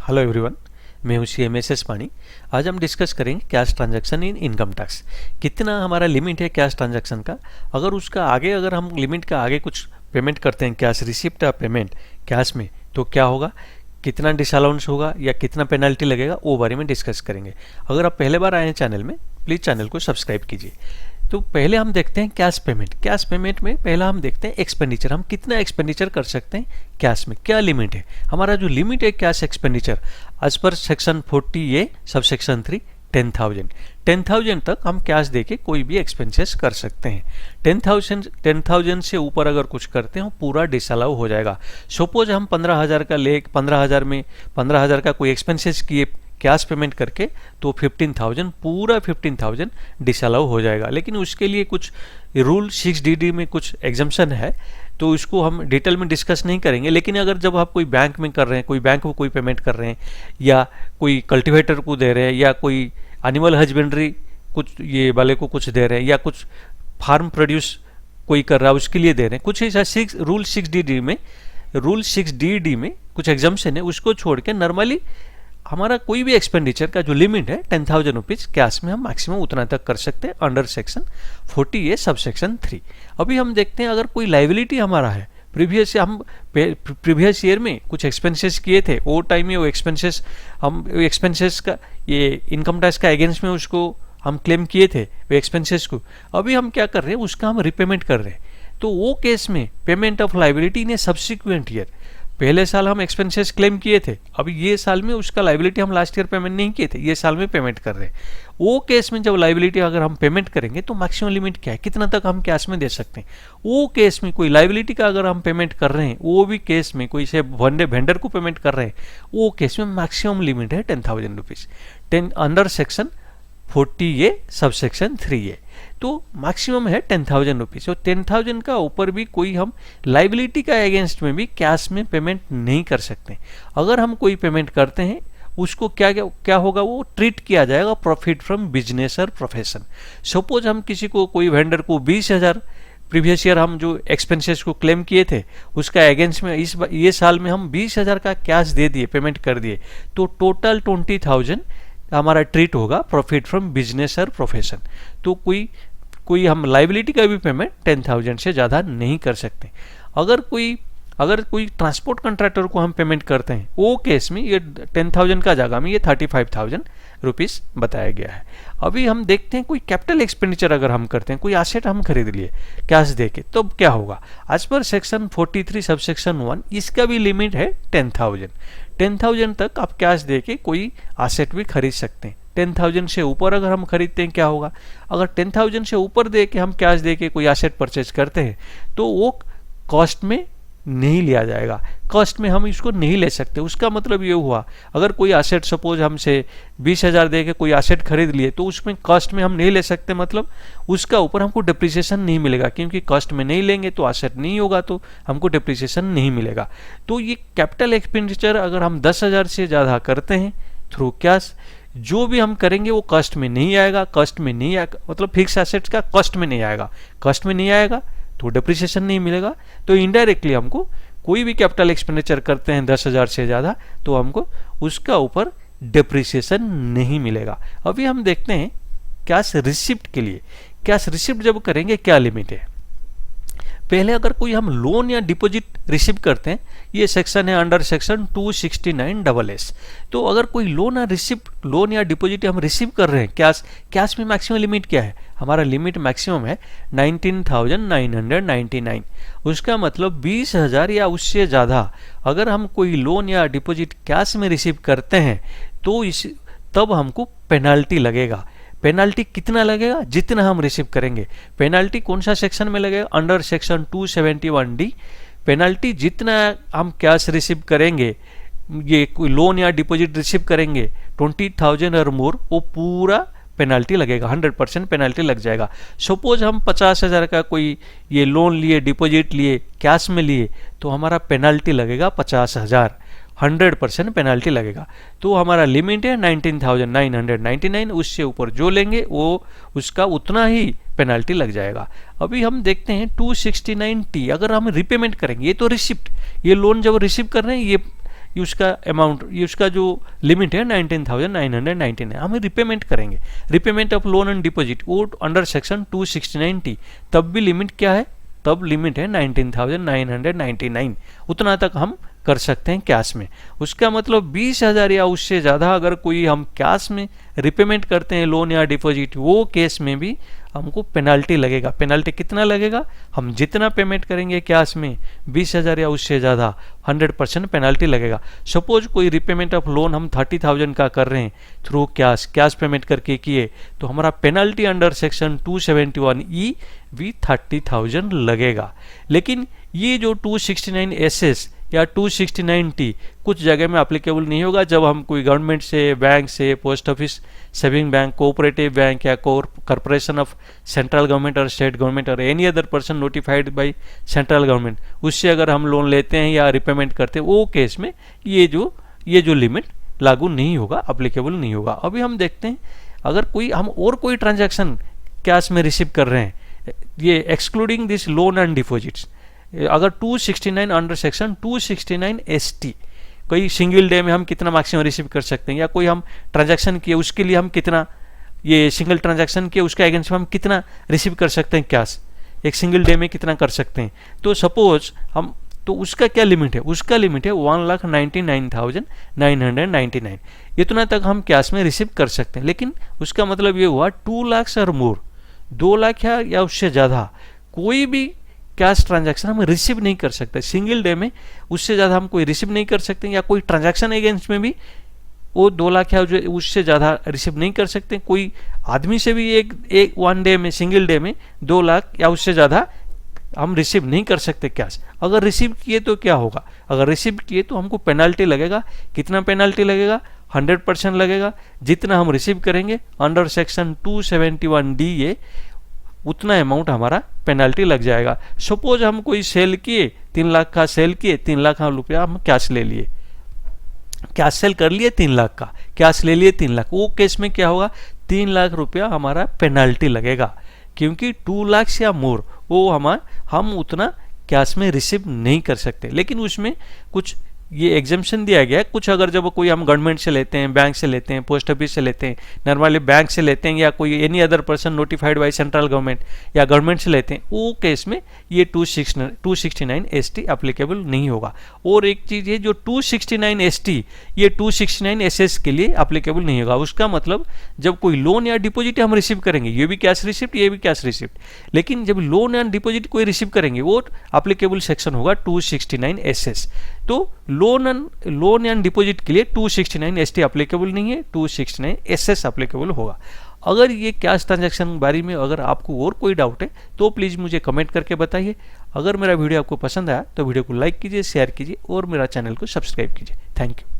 Hello everyone, मैं हूँ CMSS पानी। आज हम डिस्कस करेंगे cash transaction in income tax. कितना हमारा लिमिट है कैश ट्रांजैक्शन का, अगर उसका आगे अगर हम लिमिट का आगे कुछ पेमेंट करते हैं कैश रिसिप्ट या पेमेंट कैश में, तो क्या होगा, कितना डिसअलाउंस होगा या कितना पेनल्टी लगेगा, वो बारे में डिस्कस करेंगे। अगर आप पहले बार आए हैं चैनल में, प्लीज़ चैनल को सब्सक्राइब कीजिए। तो पहले हम देखते हैं कैश पेमेंट। कैश पेमेंट में पहला हम देखते हैं एक्सपेंडिचर, हम कितना एक्सपेंडिचर कर सकते हैं कैश में, क्या लिमिट है। हमारा जो लिमिट है cash expenditure as per section 40A sub section 3 10,000 तक हम कैश देके कोई भी एक्सपेंसेस कर सकते हैं। 10,000 से ऊपर अगर कुछ करते हैं पूरा डिसअलाउ हो जाएगा। सपोज हम 15,000 का ले 15,000 का कोई एक्सपेंसेस किए कैश पेमेंट करके, तो 15,000 पूरा 15,000 डिसअलाउ हो जाएगा। लेकिन उसके लिए कुछ रूल 6DD में कुछ एग्जम्पशन है, तो इसको हम डिटेल में डिस्कस नहीं करेंगे। लेकिन अगर जब आप कोई बैंक में कर रहे हैं, कोई बैंक को कोई पेमेंट कर रहे हैं, या कोई कल्टीवेटर को दे रहे हैं, या कोई एनिमल हस्बेंड्री कुछ ये वाले को कुछ दे रहे हैं, या कुछ फार्म प्रोड्यूस कोई कर रहा है उसके लिए दे रहे हैं, कुछ ऐसा रूल 6DD में कुछ एग्जम्पशन है, उसको छोड़ के नॉर्मली हमारा कोई भी एक्सपेंडिचर का जो लिमिट है 10,000 रुपीज़ कैश में हम मैक्सिमम उतना तक कर सकते हैं under section 40A sub section 3। अभी हम देखते हैं अगर कोई लाइबिलिटी हमारा है, प्रीवियस ईयर में कुछ एक्सपेंसेस किए थे, वो टाइम में वो एक्सपेंसेस का ये इनकम टैक्स का अगेंस्ट में उसको हम क्लेम किए थे वो एक्सपेंसेस को, अभी हम क्या कर रहे हैं उसका हम रिपेमेंट कर रहे हैं। तो वो केस में payment of liability in A subsequent year, पहले साल हम एक्सपेंसेस क्लेम किए थे, अभी ये साल में उसका लाइबिलिटी हम लास्ट ईयर पेमेंट नहीं किए थे, ये साल में पेमेंट कर रहे हैं। वो केस में जब लाइबिलिटी अगर हम पेमेंट करेंगे तो मैक्सिमम लिमिट क्या है, कितना तक हम कैश में दे सकते हैं। वो केस में कोई लाइबिलिटी का अगर हम पेमेंट कर रहे हैं, वो भी केस में कोई से वेंडर को पेमेंट कर रहे हैं, वो केस में मैक्सिमम लिमिट है 10,000 rupees under section 40A sub section 3A। तो मैक्सिमम है 10,000 रुपीज़। और 10,000 का ऊपर भी कोई हम लाइबिलिटी का अगेंस्ट में भी कैश में पेमेंट नहीं कर सकते। अगर हम कोई पेमेंट करते हैं उसको क्या होगा, वो ट्रीट किया जाएगा प्रॉफिट फ्रॉम बिजनेस और प्रोफेशन। सपोज हम किसी को कोई वेंडर को 20,000 प्रीवियस ईयर हम जो एक्सपेंसेस को क्लेम किए थे उसका अगेंस्ट में ये साल में हम 20,000 का कैश दे दिए, पेमेंट कर दिए, तो टोटल 20,000 हमारा ट्रीट होगा प्रॉफिट फ्रॉम बिजनेस और प्रोफेशन। तो कोई हम लाइबिलिटी का भी पेमेंट 10,000 से ज़्यादा नहीं कर सकते। अगर कोई ट्रांसपोर्ट कॉन्ट्रैक्टर को हम पेमेंट करते हैं, वो केस में ये 10,000 का जगह में ये 35,000 रुपीज़ बताया गया है। अभी हम देखते हैं कोई कैपिटल एक्सपेंडिचर अगर हम करते हैं, कोई एसेट हम खरीद लिए कैश दे के, तो क्या होगा, as per section 43 sub section 1 इसका भी लिमिट है 10,000 तक आप कैश दे के कोई एसेट भी खरीद सकते हैं। 10,000 से ऊपर अगर हम खरीदते हैं क्या होगा, अगर 10,000 से ऊपर दे के हम कैश दे के कोई एसेट परचेज करते हैं तो वो कॉस्ट में नहीं लिया जाएगा, कॉस्ट में हम इसको नहीं ले सकते। उसका मतलब ये हुआ, अगर कोई एसेट सपोज हमसे 20,000 दे के कोई एसेट खरीद लिए तो उसमें कॉस्ट में हम नहीं ले सकते, मतलब उसका ऊपर हमको डिप्रिसिएशन नहीं मिलेगा, क्योंकि कॉस्ट में नहीं लेंगे तो एसेट नहीं होगा, तो हमको डिप्रिसिएशन नहीं मिलेगा। तो ये कैपिटल एक्सपेंडिचर अगर हम 10,000 से ज़्यादा करते हैं थ्रू कैश, जो भी हम करेंगे वो कॉस्ट में नहीं आएगा, मतलब फिक्स एसेट्स का कॉस्ट में नहीं आएगा, तो डिप्रिसिएशन नहीं मिलेगा। तो इनडायरेक्टली हमको कोई भी कैपिटल एक्सपेंडिचर करते हैं 10,000 से ज़्यादा, तो हमको उसका ऊपर डिप्रिसिएशन नहीं मिलेगा। अभी हम देखते हैं कैश रिसिप्ट के लिए, कैश रिसिप्ट जब करेंगे क्या लिमिट है। पहले अगर कोई हम लोन या डिपॉजिट रिसीव करते हैं, ये सेक्शन है अंडर सेक्शन 269AA। तो अगर कोई लोन या डिपॉजिट हम रिसीव कर रहे हैं कैश में मैक्सिमम लिमिट क्या है, हमारा लिमिट मैक्सिमम है 19,999। उसका मतलब 20,000 या उससे ज़्यादा अगर हम कोई लोन या डिपॉजिट कैश में रिसीव करते हैं तो तब हमको पेनल्टी लगेगा। पेनल्टी कितना लगेगा, जितना हम रिसीव करेंगे। पेनल्टी कौन सा सेक्शन में लगेगा, अंडर सेक्शन 271D। पेनल्टी जितना हम कैश रिसीव करेंगे, ये कोई लोन या डिपॉजिट रिसीव करेंगे 20,000 और मोर, वो पूरा पेनल्टी लगेगा, 100% पेनल्टी लग जाएगा। सपोज हम 50,000 का कोई ये लोन लिए, डिपॉजिट लिए, कैश में लिए, तो हमारा पेनल्टी लगेगा 50,000, 100% पेनल्टी लगेगा। तो हमारा लिमिट है 19,999, उससे ऊपर जो लेंगे वो उसका उतना ही पेनल्टी लग जाएगा। अभी हम देखते हैं 269T, अगर हम रिपेमेंट करेंगे, ये तो रिसिप्ट, ये लोन जब रिसीव कर रहे हैं उसका अमाउंट, उसका जो लिमिट है 19,999, हम रिपेमेंट करेंगे। Repayment of loan and deposit वो अंडर सेक्शन 269T, तब भी लिमिट क्या है, तब लिमिट है 19,999, उतना तक हम कर सकते हैं कैश में। उसका मतलब 20,000 या उससे ज़्यादा अगर कोई हम कैश में रिपेमेंट करते हैं लोन या डिपॉजिट, वो केस में भी हमको पेनल्टी लगेगा। पेनल्टी कितना लगेगा, हम जितना पेमेंट करेंगे कैश में 20,000 या उससे ज़्यादा 100% पेनल्टी लगेगा। सपोज कोई रिपेमेंट ऑफ लोन हम 30,000 का कर रहे हैं थ्रू कैश पेमेंट करके किए, तो हमारा पेनल्टी अंडर सेक्शन 271E भी 30,000 लगेगा। लेकिन ये जो 269SS या 269T कुछ जगह में एप्लीकेबल नहीं होगा। जब हम कोई गवर्नमेंट से, बैंक से, post office, saving bank, cooperative bank या कॉर्पोरेशन ऑफ सेंट्रल गवर्नमेंट और स्टेट गवर्नमेंट और any other person notified by central government, उससे अगर हम लोन लेते हैं या रिपेमेंट करते हैं, वो केस में ये जो लिमिट लागू नहीं होगा, एप्लीकेबल नहीं होगा। अभी हम देखते हैं अगर हम और कोई ट्रांजैक्शन कैश में रिसीव कर रहे हैं, ये excluding this loan and deposits, अगर 269 अंडर सेक्शन 269ST, कोई सिंगल डे में हम कितना मैक्सिमम रिसीव कर सकते हैं, या कोई हम ट्रांजैक्शन किए उसके लिए हम कितना, ये सिंगल ट्रांजैक्शन किए उसके अगेंस्ट में हम कितना रिसीव कर सकते हैं कैश, एक सिंगल डे में कितना कर सकते हैं। तो सपोज हम, तो उसका क्या लिमिट है, उसका लिमिट है 1,99,999, इतना तक हम कैश में रिसीव कर सकते हैं। लेकिन उसका मतलब ये हुआ 2 लाख और मोर, 2 लाख या उससे ज़्यादा कोई भी कैश ट्रांजैक्शन हम रिसीव नहीं कर सकते सिंगल डे में, उससे ज़्यादा हम कोई रिसीव नहीं कर सकते, या कोई ट्रांजैक्शन अगेंस्ट में भी वो 2 लाख या उससे ज़्यादा रिसीव नहीं कर सकते। कोई आदमी से भी एक वन डे में, सिंगल डे में 2 लाख या उससे ज़्यादा हम रिसीव नहीं कर सकते कैश। अगर रिसीव किए तो क्या होगा, अगर रिसीव किए तो हमको पेनल्टी लगेगा। कितना पेनल्टी लगेगा, 100% लगेगा। जितना हम रिसीव करेंगे अंडर सेक्शन 271D उतना अमाउंट हमारा पेनल्टी लग जाएगा। सपोज हम कोई सेल किए, 3 लाख का सेल किए, 3 लाख रुपया हम कैश ले लिए, कैश सेल कर लिए 3 लाख का, कैश ले लिए 3 लाख, वो केस में क्या होगा, 3 लाख रुपया हमारा पेनल्टी लगेगा, क्योंकि 2 लाख या मोर वो हम उतना कैश में रिसीव नहीं कर सकते। लेकिन उसमें कुछ ये एग्जाम्पशन दिया गया है, कुछ अगर जब कोई हम गवर्नमेंट से लेते हैं, बैंक से लेते हैं, पोस्ट ऑफिस से लेते हैं, नॉर्मली बैंक से लेते हैं, या कोई any other person notified by central government या गवर्नमेंट से लेते हैं, वो केस में ये 269ST एप्लीकेबल नहीं होगा। और एक चीज़ है, जो 269ST ये 269SS के लिए एप्लीकेबल नहीं होगा। उसका मतलब जब कोई लोन या डिपॉजिट हम रिसीव करेंगे, ये भी कैश रिसिप्ट, ये भी कैश रिसिप्ट, लेकिन जब लोन एंड डिपॉजिट कोई रिसीव करेंगे वो एप्लीकेबल सेक्शन होगा 269SS। तो लोन एंड डिपॉजिट के लिए 269ST एप्लीकेबल नहीं है, 269SS एप्लीकेबल होगा। अगर ये कैश ट्रांजैक्शन बारे में अगर आपको और कोई डाउट है तो प्लीज़ मुझे कमेंट करके बताइए। अगर मेरा वीडियो आपको पसंद आया तो वीडियो को लाइक कीजिए, शेयर कीजिए और मेरा चैनल को सब्सक्राइब कीजिए। Thank you.